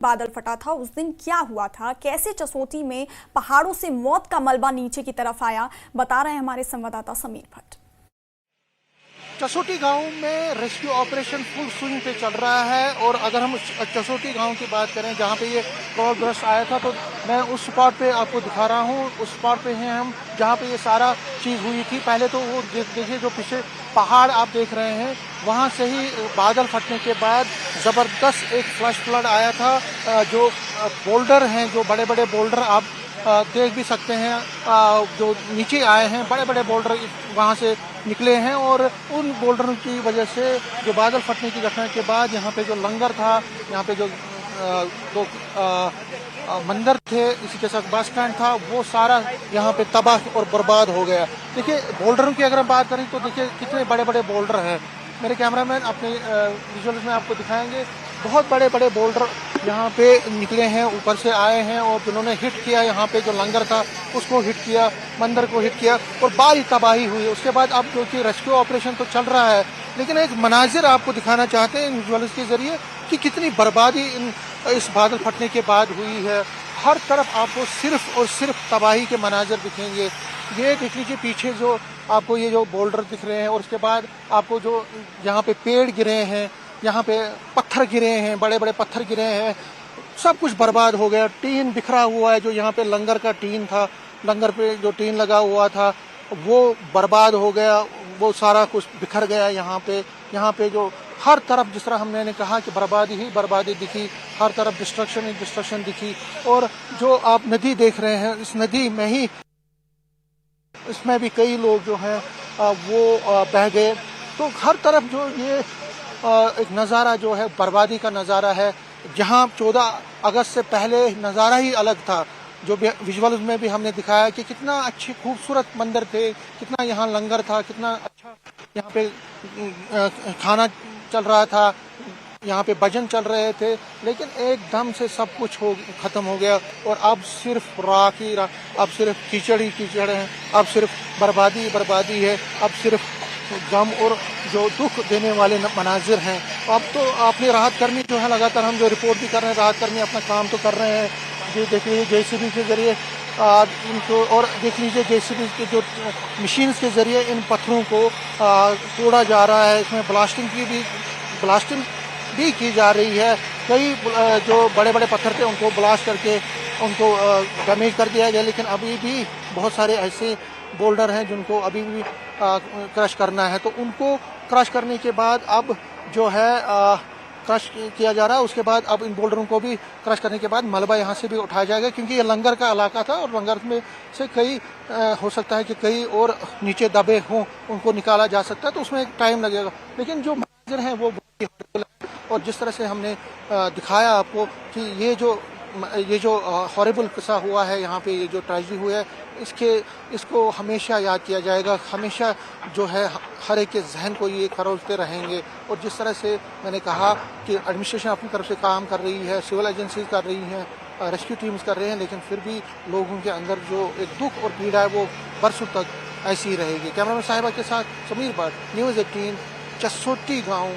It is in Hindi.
बादल फटा था उस दिन क्या हुआ था, कैसे जसोटी में पहाड़ों से मौत का मलबा नीचे की तरफ आया, बता रहे हैं हमारे संवाददाता समीर भट्ट। जसोटी गांव में रेस्क्यू ऑपरेशन फुल स्विंग पे चल रहा है। और अगर हम जसोटी गांव की बात करें जहां पे ये क्रॉसब्रेस्ट आया था, तो मैं उस स्पॉट पे आपको दिखा रहा हूं। उस स्पॉट पे हैं हम जहां पे ये सारा चीज़ हुई थी। पहले तो वो देखिए जो पीछे पहाड़ आप देख रहे हैं, वहां से ही बादल फटने के बाद ज़बरदस्त एक फ्लैश फ्लड आया था। जो बोल्डर हैं, जो बड़े बड़े बोल्डर आप देख भी सकते हैं, जो नीचे आए हैं, बड़े बड़े बोल्डर वहां से निकले हैं। और उन बोल्डरों की वजह से जो बादल फटने की घटना के बाद यहाँ पे जो लंगर था, यहाँ पे जो मंदिर थे, इसी के साथ बस स्टैंड था, वो सारा यहाँ पे तबाह और बर्बाद हो गया। देखिए बोल्डरों की अगर हम बात करें तो देखिए कितने बड़े बड़े बोल्डर हैं। मेरे कैमरामैन अपने विजुअल्स में आपको दिखाएंगे। बहुत बड़े बड़े बोल्डर यहाँ पे निकले हैं, ऊपर से आए हैं, और जिन्होंने हिट किया यहाँ पे जो लंगर था उसको हिट किया, मंदिर को हिट किया, और बड़ी तबाही हुई। उसके बाद अब क्योंकि रेस्क्यू ऑपरेशन तो चल रहा है, लेकिन एक मनाजिर आपको दिखाना चाहते हैं इन विजुअल्स के जरिए कि कितनी बर्बादी इस बादल फटने के बाद हुई है। हर तरफ आपको सिर्फ और सिर्फ तबाही के मनाजिर दिखेंगे। ये देख लीजिए पीछे जो आपको ये जो बोल्डर दिख रहे हैं, और उसके बाद आपको जो यहाँ पे पेड़ गिरे हैं, यहाँ पे पत्थर गिरे हैं, बड़े बड़े पत्थर गिरे हैं, सब कुछ बर्बाद हो गया। टीन बिखरा हुआ है, जो यहाँ पे लंगर का टीन था, लंगर पे जो टीन लगा हुआ था वो बर्बाद हो गया, वो सारा कुछ बिखर गया। यहाँ पे जो हर तरफ, जिस तरह हमने कहा कि बर्बादी ही बर्बादी दिखी, हर तरफ डिस्ट्रक्शन ही डिस्ट्रक्शन दिखी। और जो आप नदी देख रहे हैं, इस नदी में ही इसमें भी कई लोग जो हैं वो बह गए। तो हर तरफ जो ये एक नज़ारा जो है बर्बादी का नज़ारा है। जहां 14 अगस्त से पहले नज़ारा ही अलग था, जो विजुअल में भी हमने दिखाया कि कितना अच्छे खूबसूरत मंदिर थे, कितना यहाँ लंगर था, कितना अच्छा यहाँ पे खाना चल रहा था, यहाँ पे भजन चल रहे थे। लेकिन एकदम से सब कुछ खत्म हो गया, और अब सिर्फ राख ही राख, अब सिर्फ कीचड़ ही कीचड़ है, अब सिर्फ बर्बादी ही बर्बादी है, अब सिर्फ गम और जो दुख देने वाले मनाजिर हैं। अब तो अपनी राहत कर्मी जो है, लगातार हम जो रिपोर्ट भी कर रहे हैं, राहत कर्मी अपना काम तो कर रहे हैं। ये देख लीजिए जेसीबी के जरिए इनको, और देख लीजिए जेसीबी के जो मशीन्स के जरिए इन पत्थरों को तोड़ा जा रहा है। इसमें ब्लास्टिंग भी की जा रही है। कई जो बड़े बड़े पत्थर थे उनको ब्लास्ट करके उनको डैमेज कर दिया गया। लेकिन अभी भी बहुत सारे ऐसे बोल्डर हैं जिनको अभी भी क्रश करना है, तो उनको क्रश करने के बाद अब जो है क्रश किया जा रहा है। उसके बाद अब इन बोल्डरों को भी क्रश करने के बाद मलबा यहाँ से भी उठाया जाएगा, क्योंकि ये लंगर का इलाका था, और लंगर में से कई हो सकता है कि कई और नीचे दबे हों, उनको निकाला जा सकता है, तो उसमें टाइम लगेगा। लेकिन जो मंजर हैं वो बहुत ही हॉरिबल है। और जिस तरह से हमने दिखाया आपको कि ये जो हॉरिबल किस्सा हुआ है, यहाँ पे ये जो ट्रेजेडी हुआ है, इसको हमेशा याद किया जाएगा। हमेशा जो है हर एक के जहन को ये खरोचते रहेंगे। और जिस तरह से मैंने कहा कि एडमिनिस्ट्रेशन अपनी तरफ से काम कर रही है, सिविल एजेंसीज कर रही हैं, रेस्क्यू टीम्स कर रहे हैं, लेकिन फिर भी लोगों के अंदर जो एक दुख और पीड़ा है वो बरसों तक ऐसी ही रहेगी। कैमरामैन साहिबा के साथ समीर भट्ट, न्यूज़ 18, जसोटी गाँव।